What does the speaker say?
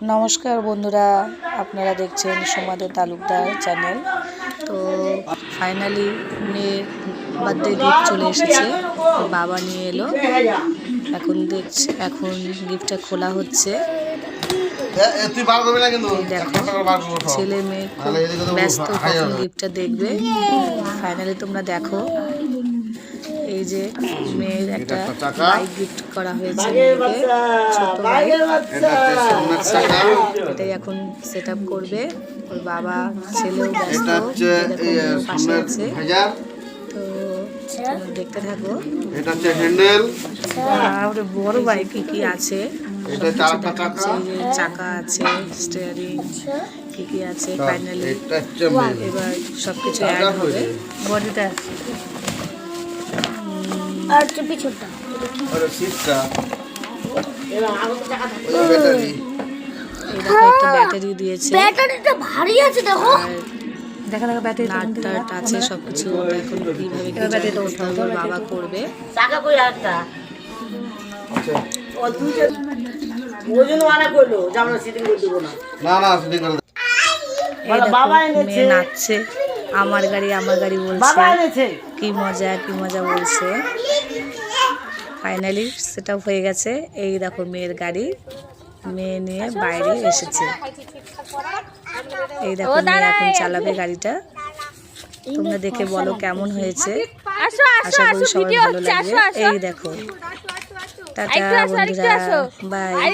নমস্কার বন্ধুরা, আপনারা দেখছেন সোমাদে তালুকদার চ্যানেল। তো ফাইনালি মেয়ের বার্থডে গিফট চলে এসেছে, বাবা নিয়ে এলো। এখন গিফটটা খোলা হচ্ছে। দেখো ছেলে মেয়ে খুব ব্যস্ত, কখন গিফটটা দেখবে। ফাইনালি তোমরা দেখো, এই যে মেয়ের একটা বাইক গিফট করা হয়েছে মেয়েকে, ছোট বাইক। এটাই এখন সেট আপ করবে ওর বাবা, ছেলেও ব্যস্ত, পাশে আছে। তো দেখতে থাকো। এটা হচ্ছে হ্যান্ডেল, আর বড় বাইকে কি আছে চাকা আছে, স্টিয়ারিং কি কি আছে। ফাইনালি এবার সবকিছু অ্যাড হবে। বডিটা আর পিছনটা আর সিটটা, ব্যাটারি, একটা ব্যাটারি দিয়েছে। ব্যাটারিটা ভারী আছে, দেখো দেখা ব্যাটারি নাট আছে, সবকিছু। এখন কিভাবে ব্যাটারিটা উঠাবে ওর বাবা করবে। চাকা কই একটা ও দুইটা ওজন ওয়ানা কইলো যে আমরা সিটিং করে দেব না। না সিটিং করে বাবা এনেছে, নাচছে, আমার গাড়ি আমার গাড়ি বলছে, কি মজা বলছে। ফাইনালি সেট আপ হয়ে গেছে। এই দেখো মেয়ের গাড়ি, মেয়ে নিয়ে বাইরে এসেছে। এই দেখো মেয়ে এখন চালাবে গাড়িটা। তোমরা দেখে বলো কেমন হয়েছে। আশা করি সবাই ভালো লাগবে। এই দেখো, টাটা বন্ধুরা, বাই।